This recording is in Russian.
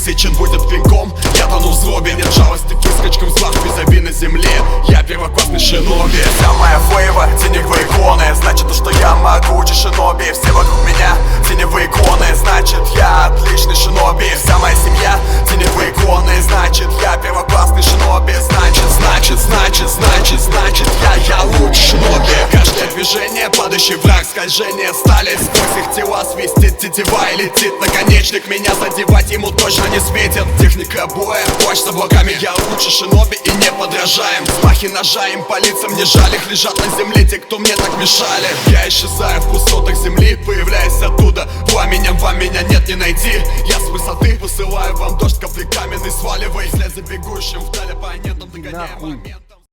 высечен будет клинком. Я тону в злобе, нет жалости к выскочкам с глаз визави на земле. Я первоклассный шиноби. Вся моя фейва, теневые иконы. Значит то, что я могучий шиноби. Все вокруг меня теневые иконы. Значит я отличный шиноби. Вся моя семья теневые иконы. Значит я первоклассный шиноби. Значит я лучший шиноби. Каждое движение, падающий враг, скольжение стали. Сквозь их тела свистит тетива и летит наконечник. Меня задевать ему точно не светит. Техника боя, плащ с облаками. Я лучше шиноби и не подражаем. Взмахи ножа им по лицам не жаль. Их лежат на земле те, кто мне так мешали. Я исчезаю в пустотах земли, появляюсь оттуда пламенем, вам меня нет не найти. Я с высоты посылаю вам дождь, капли каменный сваливай. Вслед за бегущим вдаль оппонентом догоняем момент.